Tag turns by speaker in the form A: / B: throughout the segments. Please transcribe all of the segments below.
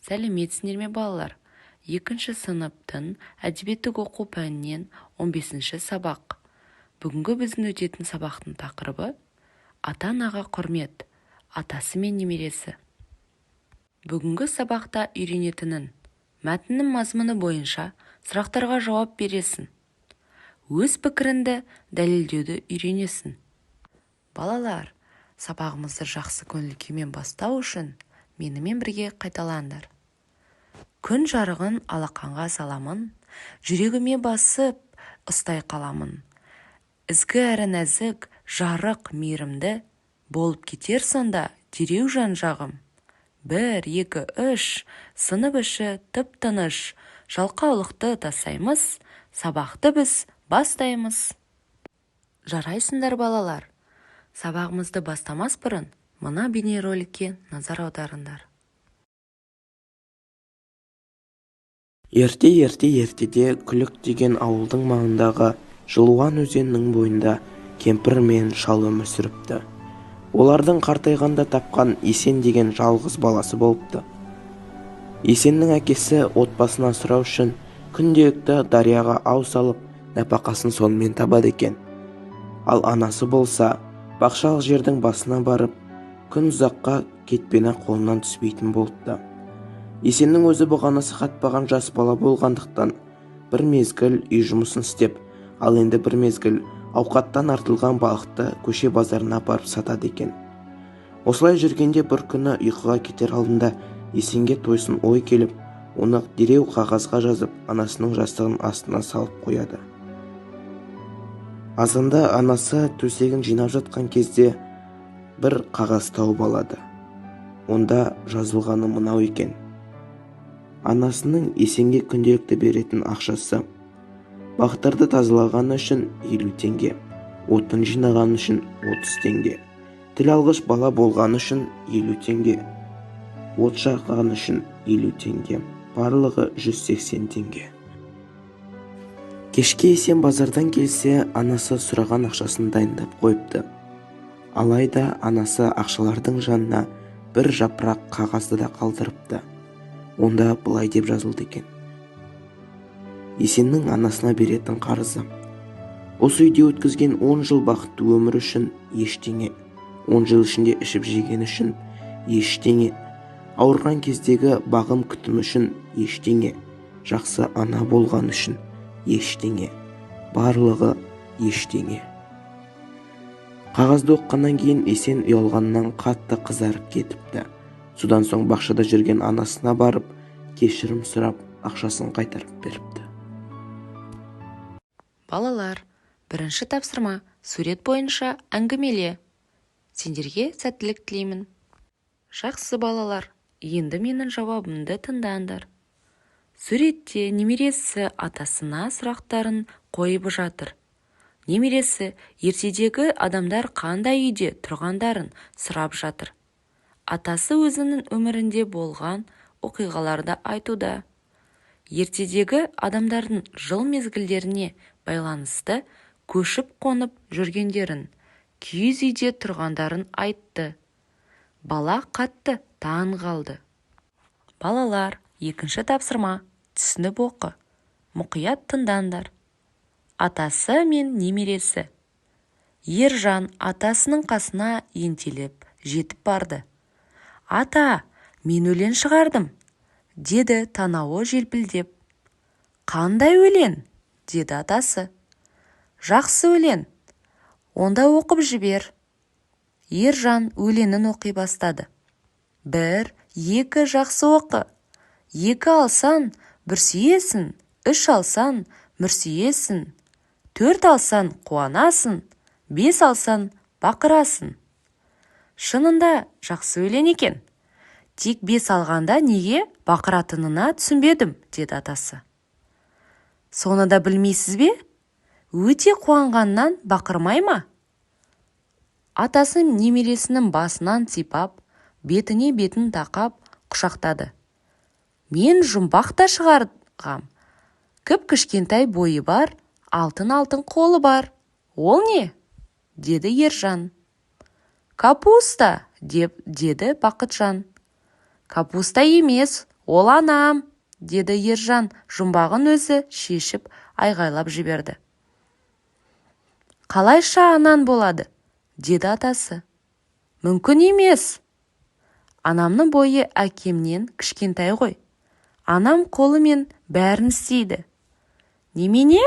A: Сәлеметсіңдер ме балалар? 2 сыныптың әдебиеттік оқу пәнінен 15 сабақ. Бүгінгі біздің өтетін сабақтың тақырыбы ата-анаға құрмет, атасы мен немересі. Бүгінгі сабақта үйренетінің мәтіннің мазмұны бойынша сұрақтарға жауап бересің. Өз пікіріңді дәлелдеуді үйренесің. Балалар, сабағымызды жақсы көңіл күймен бастау үшін менімен бірге қайталаңдар. Күн жарығын алақанға саламын, жүрегіме басып ұстай қаламын. Ізгі әрі нәзік, жарық, мейірімді болып кетер сонда дереу жан-жағым. 1, 2, 3, сынып іші тып-тыныш, жалқаулықты тасаймыз, сабақты біз бастаймыз. Жарайсыңдар балалар. Сабағымызды бастамас бұрын мына бейнероликке назар аударыңдар.
B: Ертеде Күлік деген ауылдың маңындағы Жылуан өзенінің бойында кемпір мен шал өмір сүріпті. Олардың қартайғанда тапқан Есен деген жалғыз баласы болыпты. Есеннің әкесі отбасына асырау үшін күнделікті дарияға ау салып, нәпақасын сонымен табады екен. Ал анасы болса, бақшалық жердің басына барып, күн ұзаққа кетпені қолынан түспейтін болыпты. Есеннің өзі бұғанасы қатпаған жас бала болғандықтан бір мезгіл үй жұмысын істеп, ал енді бір мезгіл ауқаттан артылған балықты көше базарына апарып сатады екен. Осылай жүргенде бір күні ұйқыға кетер алдында Есенге тойсын ой келіп, оны дереу қағазға жазып, анасының жастығын астына салып қояды. Азанда анасы төсегін жинап жатқан кезде бір қағаз тауып алады. Онда жазылғаны мынау екен. Анасының Есенге күнделікті беретін ақшасы: бақтарды тазалаған үшін 50 теңге, отын жинаған үшін 30 теңге, тіл алғыш бала болған үшін 50 теңге, от жаққан үшін 50 теңге, барлығы 180 теңге. Кешке Есен базардан келсе, анасы сұраған ақшасын дайындап қойыпты. Алайда анасы ақшалардың жанына бір жапырақ қағазды да қалдырыпты. Онда былай деп жазылды екен. Есеннің анасына беретін қарызы: осы үйде өткізген 10 жыл бақытты өмір үшін ештеңе, 10 жыл ішінде ішіп жеген үшін ештеңе, ауырған кездегі бағым күтім үшін ештеңе, жақсы ана болған үшін ештеңе, барлығы ештеңе. Қағазды оққаннан кейін Есен ұялғаннан қатты қызарып кетіпті. Содан соң бақшада жүрген анасына барып, кешірім сұрап, ақшасын қайтарып беріпті.
A: Балалар, бірінші тапсырма сурет бойынша әңгімеле. Сендерге сәттілік тілеймін. Жақсы балалар, енді менің жауабымды тыңдаңдар. Суретте немересі атасына сұрақтарын қойып жатыр. Немересі ертедегі адамдар қандай үйде тұрғандарын сұрап жатыр. Атасы өзінің өмірінде болған оқиғаларды айтуда. Ертедегі адамдардың жыл мезгілдеріне байланысты көшіп қонып жүргендерін, киіз үйде тұрғандарын айтты. Бала қатты таң қалды. Балалар, екінші тапсырма түсініп оқы. Мұқият тыңдаңдар. Атасы мен немересі. Ержан атасының қасына ентелеп жетіп барды. Ата, мен өлең шығардым, деді танауы желпілдеп. Қандай өлең? Деді атасы. Жақсы өлең. Онда оқып жібер. Ержан өлеңін оқи бастады. 1, 2 жақсы оқы. 2 алсан, бүрсиесің, 3 алсан, мүрсиесің, 4 алсан, қуанасың, 5 алсан, бақырасың. Шынында жақсы өлең екен. Тек 5 алғанда неге бақыратынына түсінбедім, деді атасы. Соны да білмейсіз бе? Өте қуанғаннан бақырмай ма? Атасы немересінің басынан сипап, бетіне бетін тақап құшақтады. Мен жұмбақ та шығарғам. Кіп-кішкентай бойы бар, алтын қолы бар. Ол не? Деді Ержан. Капуста, деді Бақытжан. Капуста емес, Ол анам, деді Ержан, жұмбағын өзі шешіп айғайлап жіберді. Қалайша анаң болады, деді атасы. Мүмкін емес. Анамның бойы әкемнен кішкентай ғой. Анам қолымен бәрін істейді. Немене?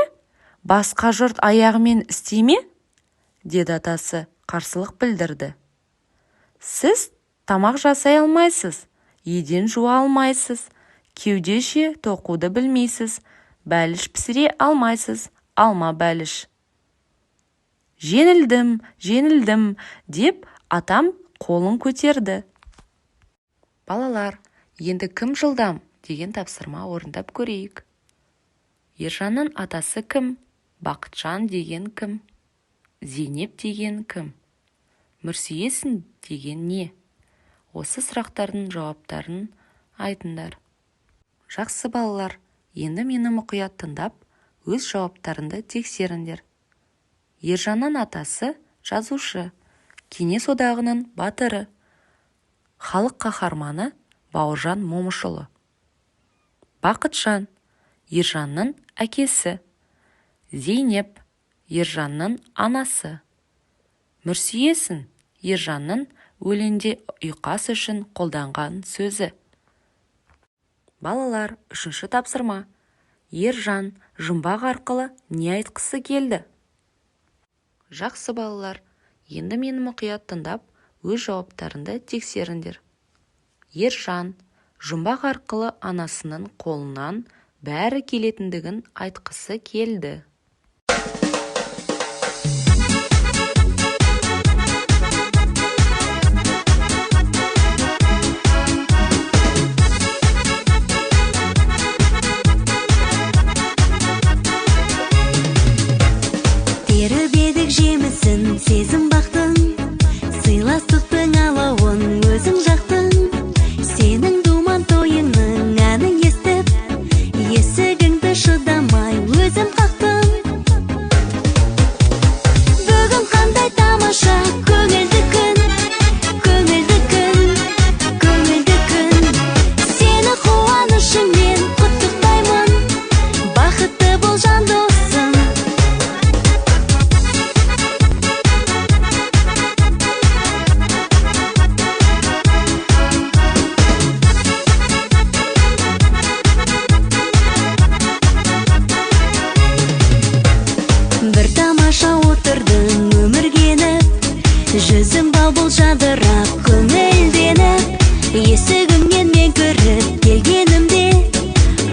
A: Басқа жұрт аяғымен істей ме? Деді атасы қарсылық білдірді. Сіз тамақ жасай алмайсыз, еден жуа алмайсыз, кеудеше тоқуды білмейсіз, бәліш пісіре алмайсыз, алма бәліш. Женілдім, деп атам қолын көтерді. Балалар, енді кім жылдам деген тапсырма орындап көрейік. Ержанның атасы кім? Бақытжан деген кім? Зейнеп деген кім? Мүрсиесің деген не? Осы сұрақтардың жауаптарын айтыңдар. Жақсы балалар, енді мені мұқият тыңдап, өз жауаптарыңды тексеріңдер. Ержанның атасы жазушы, Кеңес одағының батыры, халық қаһарманы Бауыржан Момышұлы. Бақытжан, Ержанның әкесі. Зейнеп, Ержанның анасы. Мүрсиесің, Ержанның өлеңде ұйқас үшін қолданған сөзі. Балалар, үшінші тапсырма. Ержан жұмбақ арқылы не айтқысы келді? Жақсы балалар, енді мені мұқият тыңдап, өз жауаптарыңды тексеріңдер. Ержан жұмбақ арқылы анасының қолынан бәрі келетіндігін айтқысы келді.
C: Жемісін сезім бақтың, сыйластықтың алауын өзің жақтың. Сенің думан тойыңның әнін естіп, есігіңді шыдамай өзім қақтым. Бүгін қандай тамаша, көңілді күн, көңілді күн, көңілді күн. Сені қуанышыңмен құттықтаймын, бақытты бол жан досым. Отырдың өміргеніп, жүзің бал-бұл жадырап көңілденіп, есігіңнен мен көріп келгенімде,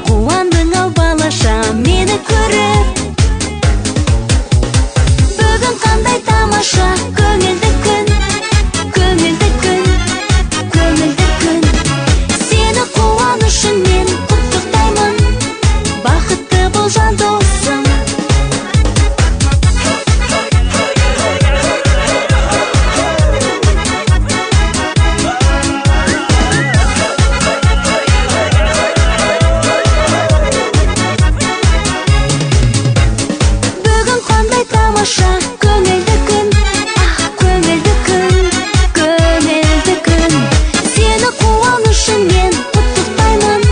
C: қуандың ау балаша мені көріп. Бүгін қандай тамаша, көңілді күн, көңілді күн, көңілді күн. Сені қуанышыңмен құттықтаймын, бақытты бол жан досым. Көңілді күн, көңілді күн, көңілді күн. Сені қуанышыңмен құттықтаймын,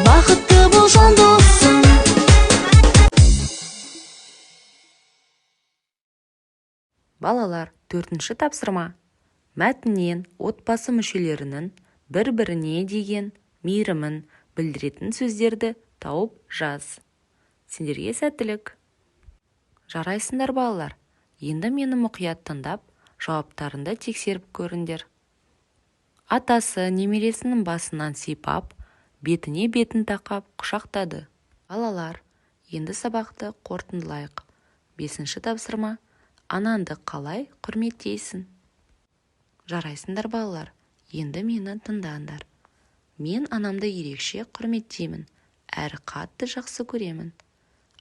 C: бақытты бол жан досым.
A: Балалар, төртінші тапсырма. Мәтіннен отбасы мүшелерінің бір-біріне деген мейірімін білдіретін сөздерді тауып жаз. Сендерге сәттілік. Жарайсыңдар балалар, енді мені мұқият тыңдап, жауаптарыңды тексеріп көріңдер. Атасы немересінің басынан сипап, бетіне бетін тақап құшақтады. Балалар, енді сабақты қорытындылайық. Бесінші тапсырма. Анаңды қалай құрметтейсің? Жарайсыңдар балалар, енді мені тыңдаңдар. Мен анамды ерекше құрметтеймін, әрі қатты жақсы көремін.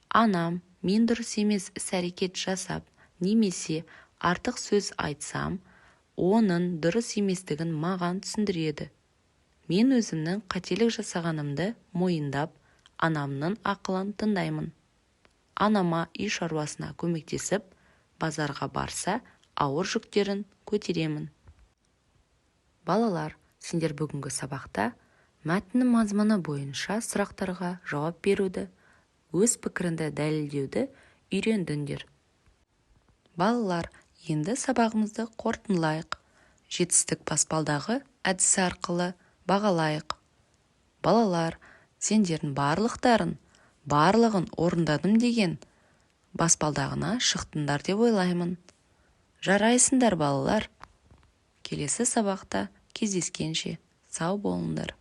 A: Анам мен дұрыс емес іс-әрекет жасап, немесе артық сөз айтсам, оның дұрыс еместігін маған түсіндіреді. Мен өзімнің қателік жасағанымды мойындап, анамның ақылын тыңдаймын. Анама үй шаруасына көмектесіп, базарға барса, ауыр жүктерін көтеремін. Балалар, сендер бүгінгі сабақта мәтіннің мазмұны бойынша сұрақтарға жауап беруді, өз пікіріңді дәлелдеуді үйрендіңдер. Балалар, енді сабағымызды қорытындылайық. Жетістік баспалдағы әдісі арқылы бағалайық. Балалар, сендердің барлығын орындадым деген баспалдағына шықтыңдар деп ойлаймын. Жарайсыңдар балалар. Келесі сабақта кездескенше сау болыңдар.